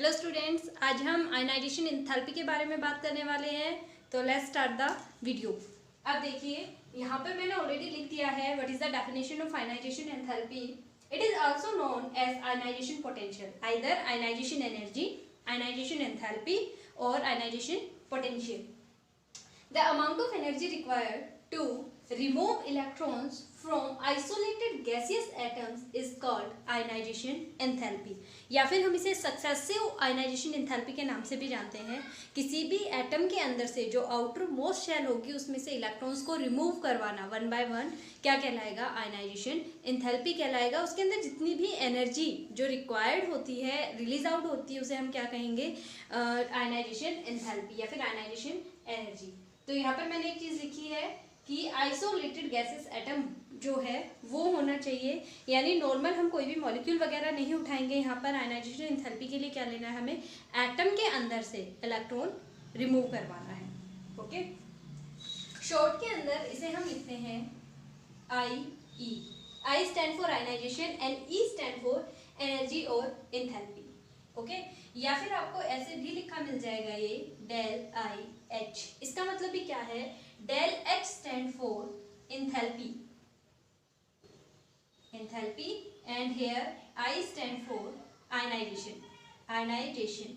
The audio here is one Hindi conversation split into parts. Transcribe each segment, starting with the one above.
हेलो स्टूडेंट्स, आज हम आयनाइजेशन एंथैल्पी के बारे में बात करने वाले हैं। तो लेट्स स्टार्ट द वीडियो। अब देखिए, यहाँ पर मैंने ऑलरेडी लिख दिया है what is the definition of ionization enthalpy. It is also known as ionization potential, either ionization energy, ionization enthalpy और ionization potential. The amount of energy required to remove electrons from isolated gaseous atoms is called ionization enthalpy, या फिर हम इसे सक्सेसिव आयनाइजेशन एंथैल्पी के नाम से भी जानते हैं। किसी भी एटम के अंदर से जो आउटर मोस्ट शेल होगी उसमें से इलेक्ट्रॉन्स को रिमूव करवाना वन बाय वन क्या कहलाएगा? आयनाइजेशन एंथैल्पी कहलाएगा। उसके अंदर जितनी भी एनर्जी जो रिक्वायर्ड होती है, रिलीज आउट होती है, उसे हम क्या कहेंगे? आयनाइजेशन एंथैल्पी या फिर आयनाइजेशन एनर्जी। तो यहाँ पर मैंने एक चीज लिखी है कि आइसोलेटेड गैसेस एटम जो है वो होना चाहिए, यानी नॉर्मल हम कोई भी मॉलिक्यूल वगैरह नहीं उठाएंगे। यहाँ पर आयनाइजेशन एंथैल्पी के लिए क्या लेना है? हमें एटम के अंदर से इलेक्ट्रॉन रिमूव करवाना है। ओके, शॉर्ट के अंदर इसे हम लिखते हैं I. I stand for ionization and E stand for energy और एंथैल्पी। ओके, या फिर आपको ऐसे भी लिखा मिल जाएगा ये डेल आई एच। इसका मतलब भी क्या है? Del H stand for enthalpy, enthalpy, and here I stand for ionisation, ionisation.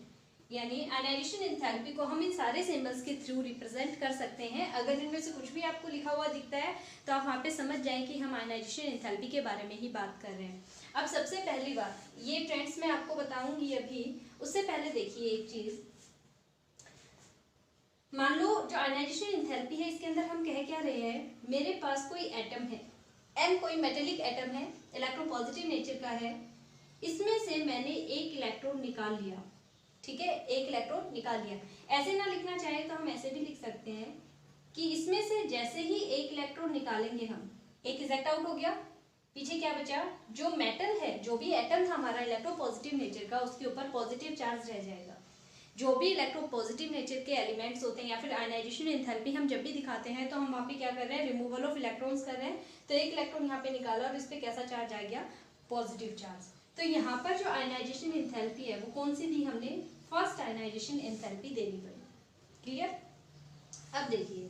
यानी आयनाइजेशन एंथैल्पी को हम इन सारे सिंबल्स के थ्रू रिप्रेजेंट कर सकते हैं। अगर इनमें से कुछ भी आपको लिखा हुआ दिखता है तो आप वहाँ पे समझ जाएं कि हम आयनाइजेशन एंथैल्पी के बारे में ही बात कर रहे हैं। अब सबसे पहली बात, ये ट्रेंड्स मैं आपको बताऊंगी अभी, उससे पहले देखिए एक चीज। मान लो जो आयनाइजेशन एंथैल्पी है इसके अंदर हम कह क्या रहे हैं? मेरे पास कोई एटम है, एम कोई मेटेलिक एटम है, इलेक्ट्रोपॉजिटिव नेचर का है। इसमें से मैंने एक इलेक्ट्रॉन निकाल लिया, ठीक है, एक इलेक्ट्रॉन निकाल लिया। ऐसे ना लिखना चाहे तो हम ऐसे भी लिख सकते हैं कि इसमें से जैसे ही एक इलेक्ट्रॉन निकालेंगे हम, एक इजेक्ट आउट हो गया, पीछे क्या बचा? जो मेटल है, जो भी एटम था हमारा इलेक्ट्रोपॉजिटिव नेचर का, उसके ऊपर पॉजिटिव चार्ज रह जाएगा। जो भी इलेक्ट्रोपॉजिटिव नेचर के एलिमेंट्स होते हैं या फिर आयनाइजेशन एंथैल्पी हम जब भी दिखाते हैं तो हम वहाँ पे क्या कर रहे हैं? रिमूवल ऑफ इलेक्ट्रॉन्स कर रहे हैं। तो एक इलेक्ट्रॉन यहाँ पे निकाला और इस पे कैसा चार्ज आ गया? Positive charge. तो यहाँ पर जो आयनाइजेशन एंथैल्पी है वो कौन सी दी हमने? फर्स्ट आयनाइजेशन एंथैल्पी देनी पड़ी। क्लियर? अब देखिए,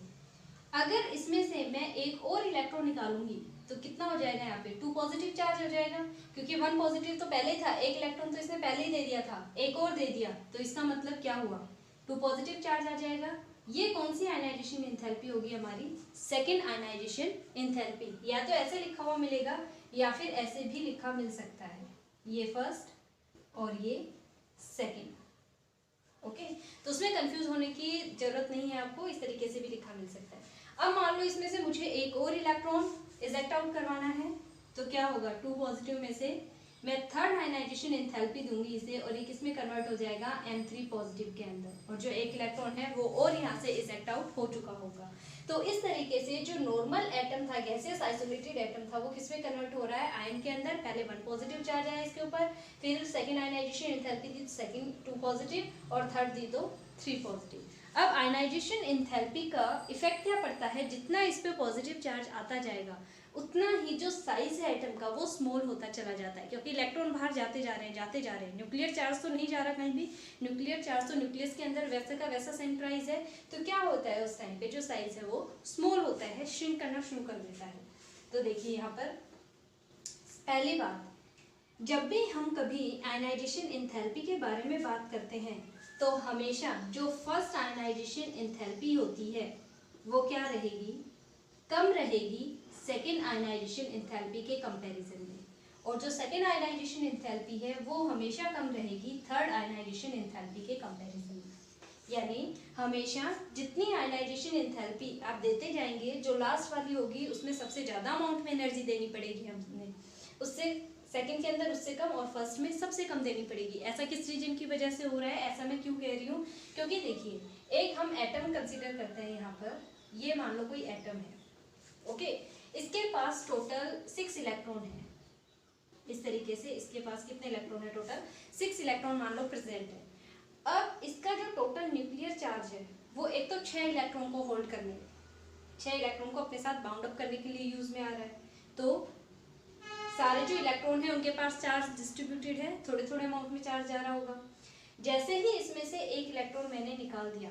अगर इसमें से मैं एक और इलेक्ट्रॉन निकालूंगी तो कितना हो जाएगा? यहाँ पे 2 पॉजिटिव चार्ज हो जाएगा, क्योंकि 1 पॉजिटिव तो पहले ही था, एक इलेक्ट्रॉन तो इसने पहले ही दे दिया था, एक और दे दिया, तो इसका मतलब क्या हुआ? 2 पॉजिटिव चार्ज आ जाएगा। ये कौन सी आयनाइजेशन एंथैल्पी होगी? हमारी सेकेंड आयनाइजेशन एंथैल्पी। या तो ऐसे लिखा हुआ मिलेगा या फिर ऐसे भी लिखा मिल सकता है, ये फर्स्ट और ये सेकेंड। ओके, तो उसमें कंफ्यूज होने की जरूरत नहीं है आपको, इस तरीके से भी लिखा मिल सकता है। अब मान लो इसमें से मुझे एक और इलेक्ट्रॉन इजेक्ट आउट करवाना है, तो क्या होगा? 2 पॉजिटिव में से मैं थर्ड आयनाइजेशन एंथैल्पी दूंगी इसे, और एक इसमें कन्वर्ट हो जाएगा M3 पॉजिटिव के अंदर, और जो एक इलेक्ट्रॉन है वो और यहाँ से इजेक्ट आउट हो चुका होगा। तो इस तरीके से जो नॉर्मल एटम था, गैसियस आइसोलेटेड एटम था, वो किसमें कन्वर्ट हो रहा है? आयन के अंदर। पहले 1 पॉजिटिव चार्ज आया इसके ऊपर, फिर सेकेंड आयनाइजेशन एंथैल्पी दी सेकेंड 2 पॉजिटिव और थर्ड दी तो 3 पॉजिटिव। अब आयनाइजेशन एंथैल्पी का इफेक्ट क्या पड़ता है? जितना इस पे पॉजिटिव चार्ज आता जाएगा उतना ही जो साइज है एटम का वो स्मॉल होता चला जाता है, क्योंकि इलेक्ट्रॉन बाहर जाते जा रहे हैं, जाते जा रहे हैं। न्यूक्लियर चार्ज तो नहीं जा रहा कहीं भी, न्यूक्लियर चार्ज तो न्यूक्लियस के अंदर वैसे का वैसा सेंट्राइज है। तो क्या होता है? उस टाइम पे जो साइज है वो स्मॉल होता है, श्रिंक करना शुरू कर देता है। तो देखिए यहाँ पर पहली बात, जब भी हम कभी आयनाइजेशन एंथैल्पी के बारे में बात करते हैं तो हमेशा जो फर्स्ट आयनाइजेशन एंथैल्पी होती है वो क्या रहेगी? कम रहेगी सेकेंड आयनाइजेशन एंथैल्पी के कंपैरिजन में, और जो सेकेंड आयनाइजेशन एंथैल्पी है वो हमेशा कम रहेगी थर्ड आयनाइजेशन एंथैल्पी के कंपैरिजन में। यानी हमेशा जितनी आयनाइजेशन एंथैल्पी आप देते जाएंगे, जो लास्ट वाली होगी उसमें सबसे ज़्यादा अमाउंट में एनर्जी देनी पड़ेगी हमें, उससे सेकंड के अंदर उससे कम, और फर्स्ट में सबसे कम देनी पड़ेगी। ऐसा किस रीजन की वजह से हो रहा है? ऐसा मैं क्यों कह रही हूँ? क्योंकि देखिए, एक हम एटम कंसीडर करते हैं यहाँ पर, ये मान लो कोई एटम है, ओके, इसके पास टोटल 6 इलेक्ट्रॉन है। इस तरीके से इसके पास कितने इलेक्ट्रॉन है? टोटल 6 इलेक्ट्रॉन मान लो प्रेजेंट है। अब इसका जो टोटल न्यूक्लियर चार्ज है वो एक तो 6 इलेक्ट्रॉन को होल्ड करने, 6 इलेक्ट्रॉन को अपने साथ बाउंड अप करने के लिए यूज में आ रहा है। तो सारे जो इलेक्ट्रॉन है उनके पास चार्ज डिस्ट्रीब्यूटेड है, थोड़े थोड़े अमाउंट में चार्ज जा रहा होगा। जैसे ही इसमें से एक इलेक्ट्रॉन मैंने निकाल दिया,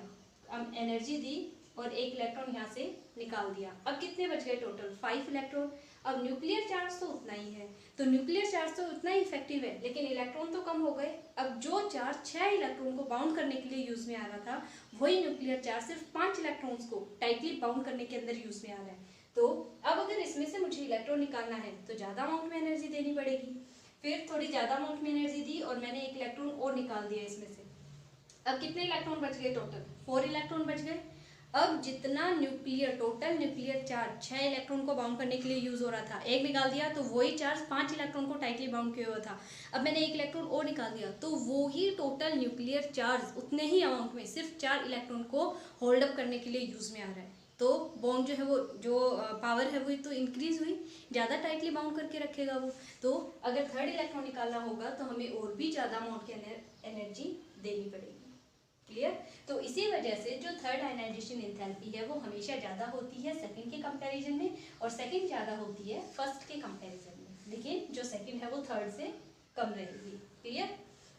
अब एनर्जी दी और एक इलेक्ट्रॉन यहाँ से निकाल दिया, अब कितने बच गए टोटल 5 इलेक्ट्रॉन। अब न्यूक्लियर चार्ज तो उतना ही है, तो न्यूक्लियर चार्ज तो उतना ही इफेक्टिव है, लेकिन इलेक्ट्रॉन तो कम हो गए। अब जो चार्ज 6 इलेक्ट्रॉन को बाउंड करने के लिए यूज में आ रहा था, वही न्यूक्लियर चार्ज सिर्फ 5 इलेक्ट्रॉन्स को टाइटली बाउंड करने के अंदर यूज में आ रहा है। तो अब अगर इसमें से मुझे इलेक्ट्रॉन निकालना है तो ज्यादा अमाउंट में एनर्जी देनी पड़ेगी। फिर थोड़ी ज्यादा अमाउंट में एनर्जी दी और मैंने एक इलेक्ट्रॉन और निकाल दिया इसमें से। अब कितने इलेक्ट्रॉन बच गए टोटल 4 इलेक्ट्रॉन बच गए। अब जितना टोटल न्यूक्लियर चार्ज 6 इलेक्ट्रॉन को बाउंड करने के लिए यूज हो रहा था, एक निकाल दिया तो वही चार्ज 5 इलेक्ट्रॉन को टाइटली बाउंड किया हुआ था। अब मैंने एक इलेक्ट्रॉन और निकाल दिया तो वो ही टोटल न्यूक्लियर चार्ज उतने ही अमाउंट में सिर्फ 4 इलेक्ट्रॉन को होल्ड अप करने के लिए यूज में आ रहा है। तो बॉन्ड जो है वो जो पावर है वो तो इंक्रीज हुई, ज़्यादा टाइटली बाउंड करके रखेगा वो। तो अगर थर्ड इलेक्ट्रॉन निकालना होगा तो हमें और भी ज़्यादा अमाउंट की एनर्जी देनी पड़ेगी। क्लियर? तो इसी वजह से जो थर्ड आयनाइजेशन एंथैल्पी है वो हमेशा ज़्यादा होती है सेकंड के कंपैरिजन में, और सेकंड ज़्यादा होती है फर्स्ट के कंपैरिजन में, लेकिन जो सेकंड है वो थर्ड से कम रहेगी। क्लियर?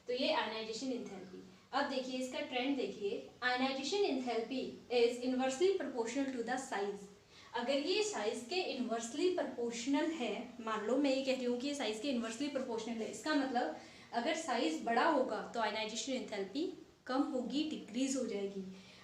तो ये आयनाइजेशन एंथैल्पी। अब देखिए इसका ट्रेंड देखिए, ionisation enthalpy is inversely proportional to the size. अगर ये साइज के इनवर्सली प्रोपोर्शनल है, मान लो मैं ये कह रही हूँ कि ये साइज के इनवर्सली प्रोपोर्शनल है, इसका मतलब अगर साइज बड़ा होगा तो आयनाइजेशन एंथैल्पी कम होगी, डिक्रीज हो जाएगी।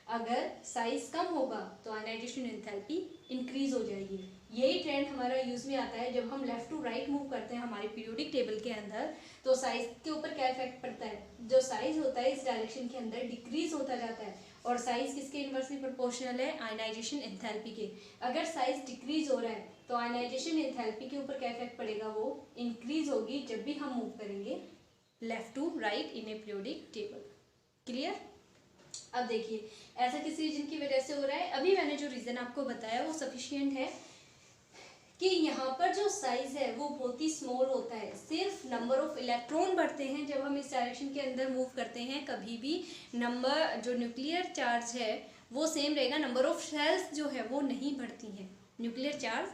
अगर साइज कम होगा तो आयनाइजेशन एंथैल्पी इंक्रीज हो जाएगी। यही ट्रेंड हमारा यूज में आता है जब हम लेफ्ट टू राइट मूव करते हैं हमारे पीरियोडिक टेबल के अंदर, तो साइज के ऊपर क्या इफेक्ट पड़ता है, जो साइज होता है इस डायरेक्शन के अंदर डिक्रीज होता जाता है, और साइज किसके इनवर्सली प्रोपोर्शनल है, आयनाइजेशन एंथैल्पी के। अगर साइज डिक्रीज हो रहा है तो आयनाइजेशन एंथैल्पी के ऊपर क्या इफेक्ट पड़ेगा, वो इंक्रीज होगी जब भी हम मूव करेंगे left to right in a periodic table. Clear? अब देखिए ऐसा किस रीजन की वजह से हो रहा है, अभी मैंने जो रीजन आपको बताया वो सफिशिएंट है कि यहाँ पर जो साइज है वो बहुत ही स्मॉल होता है, सिर्फ नंबर ऑफ इलेक्ट्रॉन बढ़ते हैं जब हम इस डायरेक्शन के अंदर मूव करते हैं। कभी भी नंबर जो न्यूक्लियर चार्ज है वो सेम रहेगा, नंबर ऑफ शेल्स जो है वो नहीं बढ़ती हैं। न्यूक्लियर चार्ज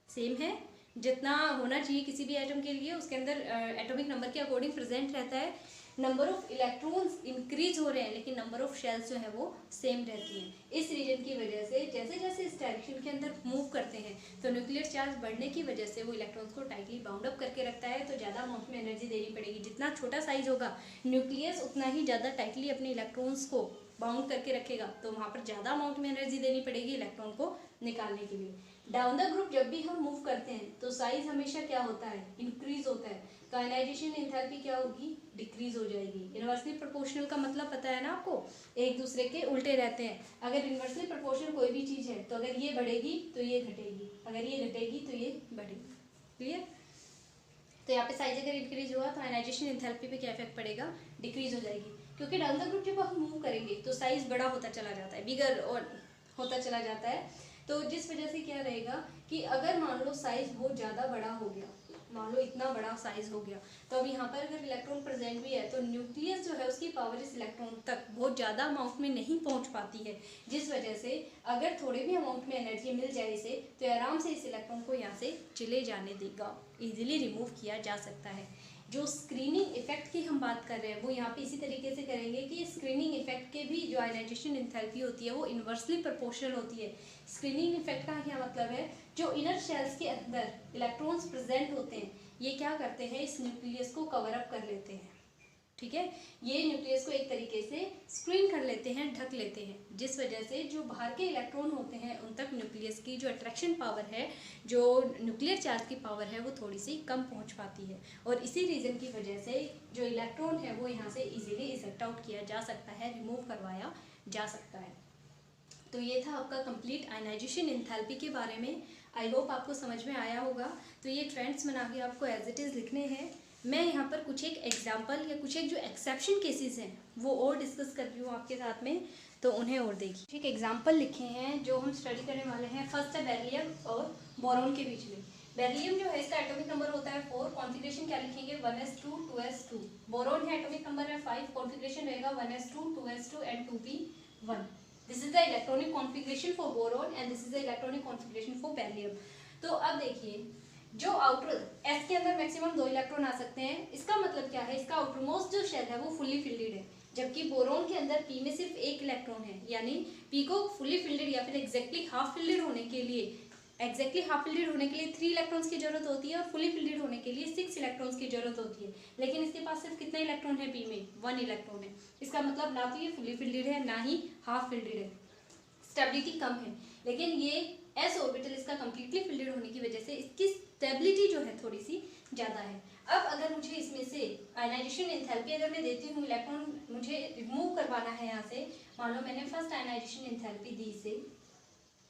सेम है, जितना होना चाहिए किसी भी एटम के लिए उसके अंदर एटॉमिक नंबर के अकॉर्डिंग प्रेजेंट रहता है। नंबर ऑफ इलेक्ट्रॉन्स इंक्रीज हो रहे हैं लेकिन नंबर ऑफ शेल्स जो है वो सेम रहती हैं। इस रीजन की वजह से जैसे जैसे इस डायरेक्शन के अंदर मूव करते हैं तो न्यूक्लियर चार्ज बढ़ने की वजह से वो इलेक्ट्रॉन्स को टाइटली बाउंड अप करके रखता है, तो ज़्यादा अमाउंट में एनर्जी देनी पड़ेगी। जितना छोटा साइज होगा न्यूक्लियस उतना ही ज़्यादा टाइटली अपने इलेक्ट्रॉन्स को बाउंड करके रखेगा, तो वहाँ पर ज़्यादा अमाउंट में एनर्जी देनी पड़ेगी इलेक्ट्रॉन को निकालने के लिए। डाउन द ग्रुप जब भी हम मूव करते हैं तो साइज हमेशा क्या होता है, इंक्रीज होता है, तो आयनाइजेशन एंथैल्पी क्या होगी, डिक्रीज हो जाएगी। इनवर्सली प्रोपोर्शनल का मतलब पता है ना आपको, एक दूसरे के उल्टे रहते हैं। अगर इनवर्सली प्रोपोर्शनल कोई भी चीज़ है तो अगर ये बढ़ेगी तो ये घटेगी, अगर ये घटेगी तो ये बढ़ेगी। क्लियर? तो यहाँ पे साइज अगर इंक्रीज हुआ तो आयनाइजेशन एंथैल्पी पे क्या इफेक्ट पड़ेगा, डिक्रीज हो जाएगी, क्योंकि डाउन द ग्रुप जब हम मूव करेंगे तो साइज बड़ा होता चला जाता है, बिगर और होता चला जाता है। तो जिस वजह से क्या रहेगा कि अगर मान लो साइज बहुत ज़्यादा बड़ा हो गया, मान लो इतना बड़ा साइज हो गया, तो अब यहाँ पर अगर इलेक्ट्रॉन प्रेजेंट भी है तो न्यूक्लियस जो है उसकी पावर इस इलेक्ट्रॉन तक बहुत ज़्यादा अमाउंट में नहीं पहुँच पाती है, जिस वजह से अगर थोड़े भी अमाउंट में एनर्जी मिल जाए इसे तो आराम से इस इलेक्ट्रॉन को यहाँ से चले जाने देगा, इजीली रिमूव किया जा सकता है। जो स्क्रीनिंग इफेक्ट की हम बात कर रहे हैं वो यहाँ पे इसी तरीके से करेंगे कि स्क्रीनिंग इफेक्ट के भी जो आयनाइजेशन एंथैल्पी होती है वो इनवर्सली प्रोपोर्शनल होती है। स्क्रीनिंग इफेक्ट का क्या मतलब है, जो इनर शेल्स के अंदर इलेक्ट्रॉन्स प्रेजेंट होते हैं ये क्या करते हैं, इस न्यूक्लियस को कवर अप कर लेते हैं। ठीक है, ये न्यूक्लियस को एक तरीके से स्क्रीन कर लेते हैं, ढक लेते हैं, जिस वजह से जो बाहर के इलेक्ट्रॉन होते हैं उन तक न्यूक्लियस की जो अट्रैक्शन पावर है, जो न्यूक्लियर चार्ज की पावर है वो थोड़ी सी कम पहुंच पाती है, और इसी रीज़न की वजह से जो इलेक्ट्रॉन है वो यहाँ से इजीली इजेक्ट आउट किया जा सकता है, रिमूव करवाया जा सकता है। तो ये था आपका कंप्लीट आयनाइजेशन एंथैल्पी के बारे में। आई होप आपको समझ में आया होगा। तो ये ट्रेंड्स बना के आपको एज इट इज़ लिखने हैं। मैं यहाँ पर कुछ एक एग्जाम्पल या कुछ एक जो एक्सेप्शन केसेस हैं वो और डिस्कस कर रही हूँ आपके साथ में, तो उन्हें और देखिए। कुछ एक एग्जाम्पल लिखे हैं जो हम स्टडी करने वाले हैं। फर्स्ट है बेरिलियम और बोरॉन के बीच में। बेरिलियम जो है इसका एटॉमिक नंबर होता है 4, कॉन्फिगरेशन क्या लिखेंगे 1s2 2s2। बोरॉन है एटॉमिक नंबर है 5, कॉन्फिगरेशन रहेगा 1s2 2s2 and 2p1। This is the electronic configuration for boron and this is the electronic configuration for beryllium. तो अब देखिए जो आउटर एस के अंदर मैक्सिमम 2 इलेक्ट्रॉन आ सकते हैं, इसका मतलब क्या है, इसका आउटरमोस्ट जो शेल है वो फुल्ली फिल्डेड है, जबकि बोरोन के अंदर पी में सिर्फ एक इलेक्ट्रॉन है, यानी पी को फुली फिल्डेड या फिर एग्जैक्टली हाफ फिल्डेड होने के लिए 3 इलेक्ट्रॉन्स की जरूरत होती है और फुली फिल्डेड होने के लिए 6 इलेक्ट्रॉन्स की जरूरत होती है। लेकिन इसके पास सिर्फ कितना इलेक्ट्रॉन है पी में? 1 इलेक्ट्रॉन है। इसका मतलब ना तो ये फुली फिल्डेड है ना ही हाफ फिल्डेड है, स्टेबिलिटी कम है। लेकिन ये एस ऑर्बिटल इसका कंप्लीटली फिल्डेड होने की वजह से इसकी स्टेबिलिटी जो है थोड़ी सी ज़्यादा है। अब अगर मुझे इसमें से आयनाइजेशन एंथैल्पी अगर मैं देती हूँ, इलेक्ट्रॉन मुझे रिमूव करवाना है यहाँ से, मान लो मैंने फर्स्ट आयनाइजेशन एंथैल्पी दी इसे,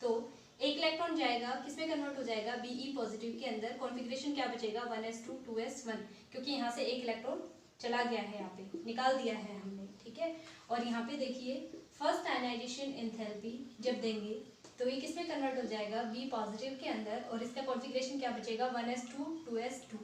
तो एक इलेक्ट्रॉन जाएगा किसमें कन्वर्ट हो जाएगा? Be पॉजिटिव के अंदर। कॉन्फ़िगरेशन क्या बचेगा? 1s2 2s1, क्योंकि यहाँ से एक इलेक्ट्रॉन चला गया है, यहाँ पे निकाल दिया है हमने, ठीक है। और यहाँ पे देखिए फर्स्ट आयनाइजेशन एंथैल्पी जब देंगे तो ये किसमें कन्वर्ट हो जाएगा? Be पॉजिटिव के अंदर, और इसका कॉन्फ़िगरेशन क्या बचेगा? 1s2 2s2।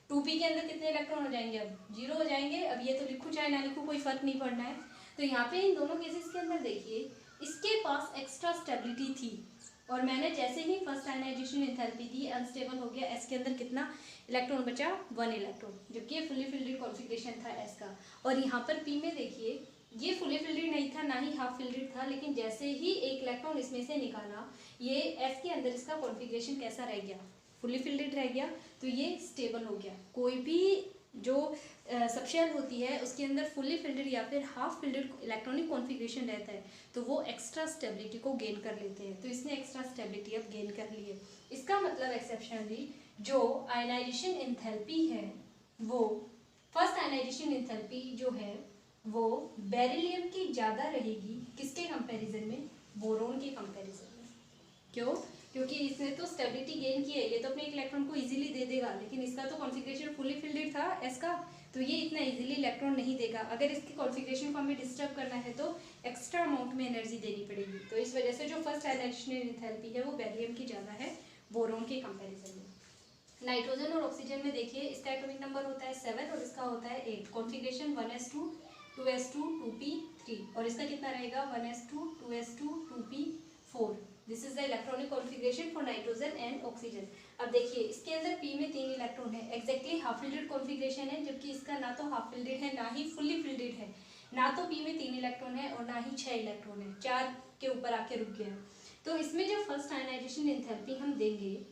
2p के अंदर कितने इलेक्ट्रॉन हो जाएंगे? अब 0 हो जाएंगे। अब ये तो लिखूँ चाहे ना लिखूँ कोई फर्क नहीं पड़ना है। तो यहाँ पे इन दोनों केसेस के अंदर देखिए इसके पास एक्स्ट्रा स्टेबिलिटी थी, और मैंने जैसे ही फर्स्ट आयनाइजेशन एंथैल्पी दी अनस्टेबल हो गया। एस के अंदर कितना इलेक्ट्रॉन बचा? 1 इलेक्ट्रॉन, जबकि ये फुली फिल्डेड कॉन्फ़िगरेशन था एस का। और यहाँ पर पी में देखिए ये फुली फिल्डेड नहीं था ना ही हाफ फिल्डेड था, लेकिन जैसे ही एक इलेक्ट्रॉन इसमें से निकाला ये एस के अंदर इसका कॉन्फ़िगरेशन कैसा रह गया? फुली फिल्डेड रह गया। तो ये स्टेबल हो गया। कोई भी जो सबशेल होती है उसके अंदर फुली फिल्डेड या फिर हाफ फिल्डेड इलेक्ट्रॉनिक कॉन्फ़िगरेशन रहता है तो वो एक्स्ट्रा स्टेबिलिटी को गेन कर लेते हैं। तो इसने एक्स्ट्रा स्टेबिलिटी अब गेन कर ली है। इसका मतलब एक्सेप्शनली जो आयनाइजेशन एंथैल्पी है वो फर्स्ट आयनाइजेशन एंथैल्पी जो है वो बेरिलियम की ज़्यादा रहेगी किसके कंपैरिजन में? बोरोन के कंपैरिजन में। क्यों? क्योंकि इसने तो स्टेबिलिटी गेन की है, ये तो अपने एक इलेक्ट्रॉन को इजीली दे देगा, लेकिन इसका तो कॉन्फ़िगरेशन फुली फिल्डेड था एस का, तो ये इतना इजीली इलेक्ट्रॉन नहीं देगा। अगर इसकी कॉन्फ़िगरेशन को हमें डिस्टर्ब करना है तो एक्स्ट्रा अमाउंट में एनर्जी देनी पड़ेगी। तो इस वजह से जो फर्स्ट आयनाइजेशन एंथैल्पी है वो बेरिलियम की ज़्यादा है बोरोन के कंपेरिजन में। नाइट्रोजन और ऑक्सीजन में देखिए इसका एटॉमिक नंबर होता है 7 और इसका होता है 8। कॉन्फ़िगरेशन 1s2 2s2 2p3, और इसका कितना रहेगा? 1s2 2s2 2p4। This is the electronic configuration for nitrogen and oxygen. अब देखिए इसके अंदर p में 3 इलेक्ट्रॉन है, एग्जैक्टली हाफ फिल्डेड कॉन्फ़िगरेशन है, जबकि इसका ना तो हाफ फिल्डेड है ना ही फुल्ली फिल्डेड है। ना तो p में 3 इलेक्ट्रॉन है और ना ही 6 इलेक्ट्रॉन है, 4 के ऊपर आके रुक गया है। तो इसमें जब फर्स्ट आयनाइजेशन एंथैल्पी हम देंगे,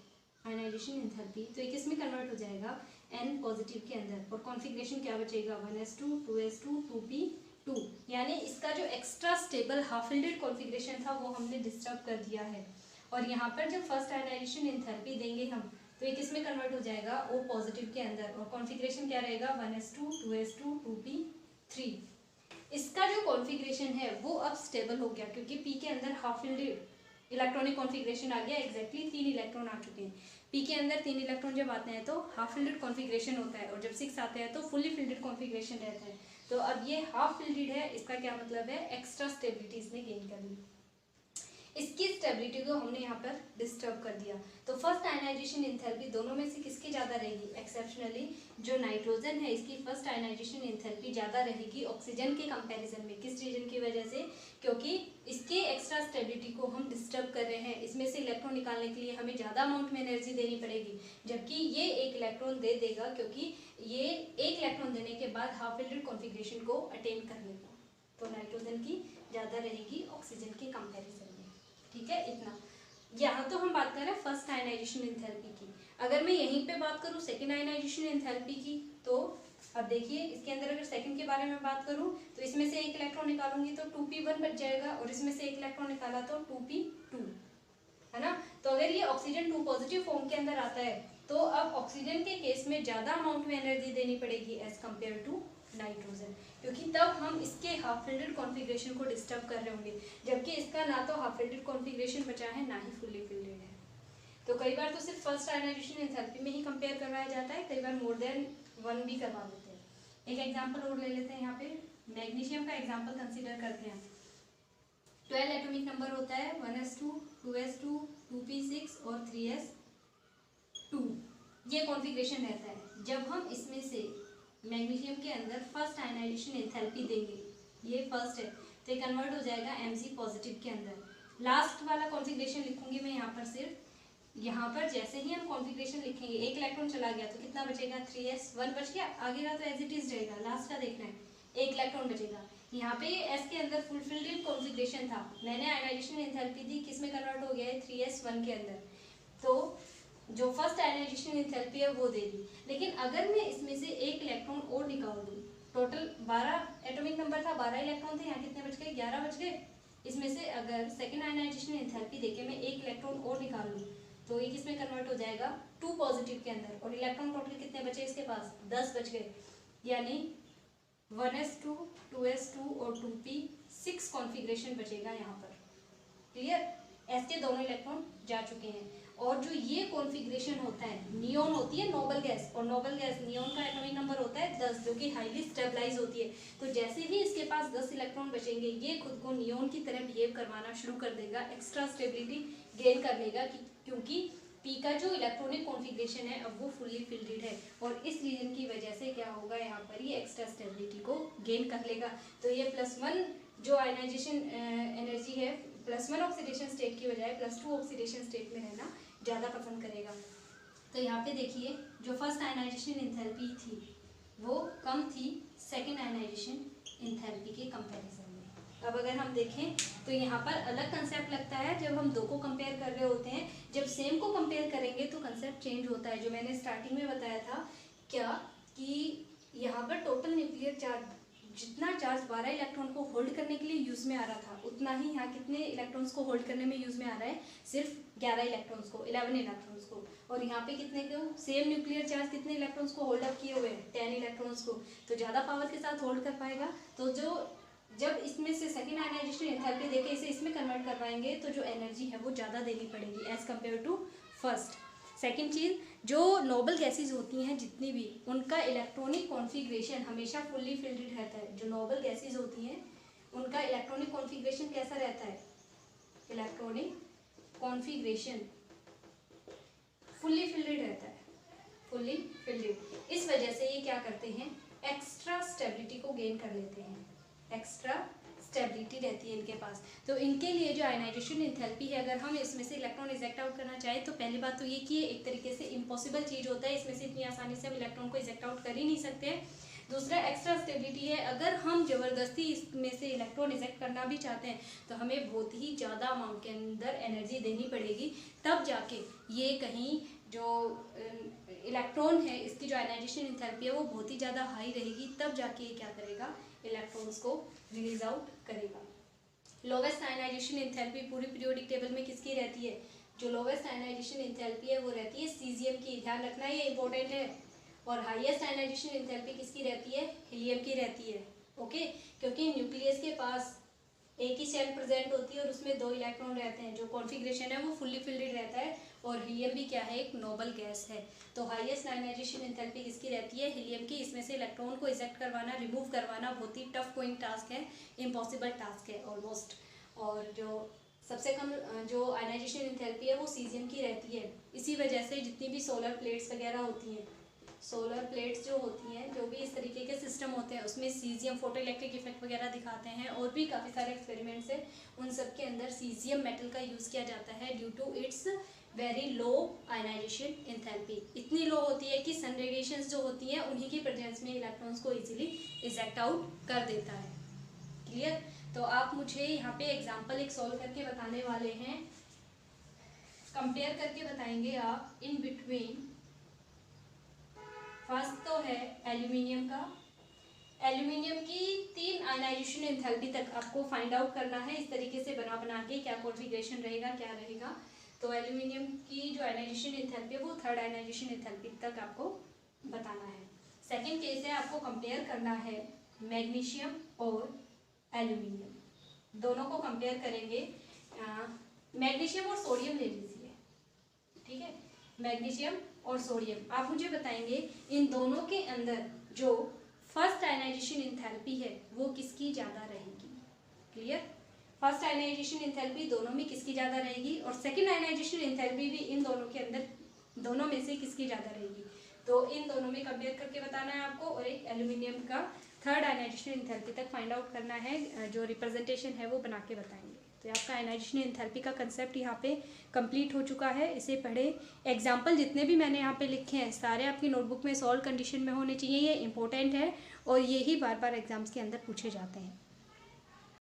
आयनाइजेशन एंथैल्पी, तो ये किसमें कन्वर्ट हो जाएगा? n पॉजिटिव के अंदर, और कॉन्फ़िगरेशन क्या बचेगा? 1s2 2s2 2p2, यानी इसका जो extra stable half fielded configuration था वो हमने डिस्टर्ब कर दिया है। और यहाँ पर जब फर्स्ट आयनाइजेशन एंथैल्पी देंगे हम तो ये किसमें कन्वर्ट हो जाएगा? O पॉजिटिव के अंदर, और कॉन्फ़िगरेशन क्या रहेगा? 1s2 2s2 2p3। इसका जो कॉन्फ़िगरेशन है वो अब स्टेबल हो गया, क्योंकि p के अंदर हाफ फिल्डेड इलेक्ट्रॉनिक कॉन्फ़िगरेशन आ गया, एग्जैक्टली 3 इलेक्ट्रॉन आ चुके हैं। p के अंदर 3 इलेक्ट्रॉन जब आते हैं तो हाफ फिल्डेड कॉन्फ़िगरेशन होता है, और जब 6 आते हैं तो फुली फिल्डेड कॉन्फ़िगरेशन रहता है। तो अब ये हाफ फिल्डेड है, इसका क्या मतलब है? एक्स्ट्रा स्टेबिलिटी इसने गेन कर ली। इसकी स्टेबिलिटी को हमने यहाँ पर डिस्टर्ब कर दिया। तो फर्स्ट आयनाइजेशन एंथैल्पी दोनों में से किसकी ज़्यादा रहेगी? एक्सेप्शनली जो नाइट्रोजन है इसकी फर्स्ट आयनाइजेशन एंथैल्पी ज़्यादा रहेगी ऑक्सीजन के कंपैरिजन में। किस रीजन की वजह से? क्योंकि इसके एक्स्ट्रा स्टेबिलिटी को हम डिस्टर्ब कर रहे हैं, इसमें से इलेक्ट्रॉन निकालने के लिए हमें ज़्यादा अमाउंट में एनर्जी देनी पड़ेगी, जबकि ये एक इलेक्ट्रॉन दे देगा, क्योंकि ये एक इलेक्ट्रॉन देने के बाद हाफ फिल्डेड कॉन्फ़िगरेशन को अटेन कर लेगा। तो नाइट्रोजन की ज़्यादा रहेगी ऑक्सीजन के कंपैरिजन में, ठीक है। इतना यहाँ तो हम बात कर रहे हैं फर्स्ट आयनाइजेशन एंथैल्पी की। अगर मैं यहीं पे बात करूँ सेकेंड आयनाइजेशन एंथैल्पी की, तो अब देखिए इसके अंदर अगर सेकंड के बारे में बात करूँ तो इसमें से एक इलेक्ट्रॉन निकालूंगी तो 2p1 बच जाएगा, और इसमें से एक इलेक्ट्रॉन निकाला तो 2p2, है ना। तो अगर ये ऑक्सीजन 2 पॉजिटिव फॉर्म के अंदर आता है तो अब ऑक्सीजन के केस में ज़्यादा अमाउंट में एनर्जी देनी पड़ेगी एज कम्पेयर टू नाइट्रोजन, क्योंकि तब हम इसके हाफ फिल्डेड कॉन्फ़िगरेशन को डिस्टर्ब कर रहे होंगे, जबकि इसका ना तो हाफ फिल्डेड कॉन्फ़िगरेशन बचा है ना ही फुल्ली फिल्डेड है। तो कई बार तो सिर्फ फर्स्ट आयनाइजेशन एंथैल्पी में ही कंपेयर करवाया जाता है, कई बार मोर देन वन भी करवा देते हैं। एक एग्जांपल और ले लेते हैं, यहाँ पे मैग्नीशियम का एग्जांपल कंसीडर करते हैं। 12 एटॉमिक नंबर होता है, 1s2 2s2 2p6 और 3s2, ये कॉन्फ़िगरेशन रहता है। जब हम इसमें से मैग्नीशियम के अंदर फर्स्ट आयनाइजेशन एंथैल्पी देंगे, ये फर्स्ट है, तो ये कन्वर्ट हो जाएगा Mg पॉजिटिव के अंदर। लास्ट वाला कॉन्फ़िगरेशन लिखूंगी मैं यहाँ पर, सिर्फ यहाँ पर जैसे ही हम कॉन्फ़िगरेशन लिखेंगे एक इलेक्ट्रॉन चला गया तो कितना बचेगा? 3s, 1 बच गया, आगे का तो एज इट इज रहेगा, लास्ट का देखना है। एक इलेक्ट्रॉन बचेगा। यहाँ पे S के अंदर फुलफिल्ड कॉन्फ़िगरेशन था, मैंने आयनाइजेशन एंथैल्पी दी, किस में कन्वर्ट हो गया है 3s1 के अंदर, तो जो फर्स्ट आयनाइजेशन एंथैल्पी है वो दे दी। लेकिन अगर मैं इसमें से एक इलेक्ट्रॉन और निकाल दूँ, टोटल 12 एटॉमिक नंबर था, 12 इलेक्ट्रॉन थे, यहाँ कितने बच गए 11 बच गए। इसमें से अगर सेकेंड आयनाइजेशन एंथैल्पी देके मैं एक इलेक्ट्रॉन और निकाल लूँ तो ये किस में कन्वर्ट हो जाएगा 2 पॉजिटिव के अंदर, और इलेक्ट्रॉन टोटल कितने बचे इसके पास 10 बच गए, यानी 1s2 2s2 और 2p 6 कॉन्फ़िगरेशन बचेगा यहाँ पर। क्लियर, S के दोनों इलेक्ट्रॉन जा चुके हैं। और जो ये कॉन्फ़िगरेशन होता है, नियोन होती है नोबल गैस, और नोबल गैस नियोन का एटॉमिक नंबर होता है 10, जो कि हाईली स्टेबलाइज होती है। तो जैसे ही इसके पास 10 इलेक्ट्रॉन बचेंगे, ये खुद को नियोन की तरह बिहेव करवाना शुरू कर देगा, एक्स्ट्रा स्टेबिलिटी गेन कर लेगा, क्योंकि P का जो इलेक्ट्रॉनिक कॉन्फ़िगरेशन है अब वो फुल्ली फिल्ड है, और इस रीजन की वजह से क्या होगा, यहाँ पर ये एक्स्ट्रा स्टेबिलिटी को गेन कर लेगा। तो ये +1 जो आयनाइजेशन एनर्जी है, +1 ऑक्सीडेशन स्टेट की बजाय +2 ऑक्सीडेशन स्टेट में रहना ज़्यादा पसंद करेगा। तो यहाँ पे देखिए जो फर्स्ट आयनाइजेशन एंथैल्पी थी वो कम थी सेकेंड आयनाइजेशन एंथैल्पी के कंपैरिजन में। अब अगर हम देखें तो यहाँ पर अलग कंसेप्ट लगता है जब हम दो को कंपेयर कर रहे होते हैं। जब सेम को कंपेयर करेंगे तो कंसेप्ट चेंज होता है, जो मैंने स्टार्टिंग में बताया था क्या कि यहाँ पर टोटल न्यूक्लियर चार्ज, जितना चार्ज 12 इलेक्ट्रॉन को होल्ड करने के लिए यूज़ में आ रहा था, उतना ही यहाँ कितने इलेक्ट्रॉन्स को होल्ड करने में यूज़ में आ रहा है, सिर्फ 11 इलेक्ट्रॉन्स को, 11 इलेक्ट्रॉन्स को। और यहाँ पे कितने को, सेम न्यूक्लियर चार्ज कितने इलेक्ट्रॉन्स को होल्ड अप किए हुए हैं, 10 इलेक्ट्रॉन्स को, तो ज़्यादा पावर के साथ होल्ड कर पाएगा। तो जो जब इसमें से सेकेंड आयनाइजेशन एंथैल्पी देके इसे इसमें कन्वर्ट करवाएंगे तो जो एनर्जी है वो ज़्यादा देनी पड़ेगी as compare to first. Second चीज़, जो नोबल गैसेज होती हैं जितनी भी, उनका इलेक्ट्रॉनिक कॉन्फ़िगरेशन हमेशा फुल्ली फिल्ड रहता है। जो नोबल गैसेज होती हैं उनका इलेक्ट्रॉनिक कॉन्फ़िगरेशन कैसा रहता है, इलेक्ट्रॉनिक कॉन्फ़िगरेशन फुल्ली फिल्ड रहता है, फुल्ली फिल्ड। इस वजह से ये क्या करते हैं, एक्स्ट्रा स्टेबिलिटी को गेन कर लेते हैं, एक्स्ट्रा स्टेबिलिटी रहती है इनके पास। तो इनके लिए जो आयनाइजेशन एंथैल्पी है, अगर हम इसमें से इलेक्ट्रॉन इजेक्ट आउट करना चाहें तो पहली बात तो ये कि ये एक तरीके से इम्पॉसिबल चीज़ होता है, इसमें से इतनी आसानी से हम इलेक्ट्रॉन को इजेक्ट आउट कर ही नहीं सकते। दूसरा एक्स्ट्रा स्टेबिलिटी है, अगर हम ज़बरदस्ती इसमें से इलेक्ट्रॉन इजेक्ट करना भी चाहते हैं तो हमें बहुत ही ज़्यादा अमाउंट के अंदर एनर्जी देनी पड़ेगी, तब जाके ये कहीं जो इलेक्ट्रॉन है इसकी जो आयनाइजेशन एंथैल्पी है वो बहुत ही ज़्यादा हाई रहेगी, तब जाके ये क्या करेगा, इलेक्ट्रॉन्स को रिलीज आउट करेगा। लोवेस्ट आयनाइजेशन एंथैल्पी पूरी पीरियोडिक टेबल में किसकी रहती है, जो लोवेस्ट आयनाइजेशन एंथैल्पी है वो रहती है सीजियम की, ध्यान रखना ये इंपॉर्टेंट है। और हाईएस्ट आयनाइजेशन एंथैल्पी किसकी रहती है, हीलियम की रहती है। ओके, क्योंकि न्यूक्लियस के पास एक ही शेल प्रेजेंट होती है और उसमें 2 इलेक्ट्रॉन रहते हैं, जो कॉन्फ़िगरेशन है वो फुल्ली फिल्ड रहता है, और हीलियम भी क्या है, एक नोबल गैस है। तो हाईएस्ट आयनाइजेशन एंथैल्पी किसकी रहती है, हीलियम की। इसमें से इलेक्ट्रॉन को इजेक्ट करवाना, रिमूव करवाना बहुत ही टफ गोइंग टास्क है, इम्पॉसिबल टास्क है ऑलमोस्ट। और जो सबसे कम जो आयनाइजेशन एंथैल्पी है वो सीजियम की रहती है। इसी वजह से जितनी भी सोलर प्लेट्स वगैरह होती हैं, सोलर प्लेट्स जो होती हैं, जो भी इस तरीके के सिस्टम होते हैं उसमें सीजियम फोटो इलेक्ट्रिक इफेक्ट वगैरह दिखाते हैं, और भी काफ़ी सारे एक्सपेरिमेंट्स हैं, उन सब के अंदर सीजियम मेटल का यूज़ किया जाता है due to its very low ionisation enthalpy. इतनी लो होती है कि सन रेडिएशंस जो होती हैं उन्हीं की प्रेजेंस में इलेक्ट्रॉन्स को इजीली इजेक्ट आउट कर देता है। क्लियर, तो आप मुझे यहाँ पे एग्जांपल एक सॉल्व करके बताने वाले हैं, कंपेयर करके बताएंगे आप इन बिटवीन। फर्स्ट तो है एल्यूमिनियम का, एल्यूमिनियम की 3 आयनाइजेशन एंथैल्पी तक आपको फाइंड आउट करना है, इस तरीके से बना के क्या कॉन्फ़िगरेशन रहेगा, क्या रहेगा। तो एल्यूमिनियम की जो आयनाइजेशन एंथैल्पी है वो 3rd आयनाइजेशन एंथैल्पी तक आपको बताना है। सेकेंड केस है, आपको कंपेयर करना है मैग्नीशियम और एल्यूमिनियम, दोनों को कंपेयर करेंगे। मैग्नीशियम और सोडियम ले लीजिए, ठीक है, मैग्नीशियम और सोडियम। आप मुझे बताएंगे इन दोनों के अंदर जो फर्स्ट आयनाइजेशन एंथैल्पी है वो किसकी ज़्यादा रहेगी। क्लियर, फर्स्ट आयनाइजेशन एंथैल्पी दोनों में किसकी ज़्यादा रहेगी, और सेकेंड आयनाइजेशन एंथैल्पी भी इन दोनों के अंदर, दोनों में से किसकी ज़्यादा रहेगी। तो इन दोनों में कंपेयर करके बताना है आपको, और एक एल्यूमिनियम का 3rd आयनाइजेशन एंथैल्पी तक फाइंड आउट करना है, जो रिप्रेजेंटेशन है वो बना के बताएंगे। तो आपका आयनाइजेशन एंथैल्पी का कंसेप्ट यहाँ पे कंप्लीट हो चुका है, इसे पढ़े। एग्जाम्पल जितने भी मैंने यहाँ पे लिखे हैं सारे आपकी नोटबुक में सॉल्व कंडीशन में होने चाहिए, ये इंपॉर्टेंट है। और यही बार बार एग्ज़ाम्स के अंदर पूछे जाते हैं।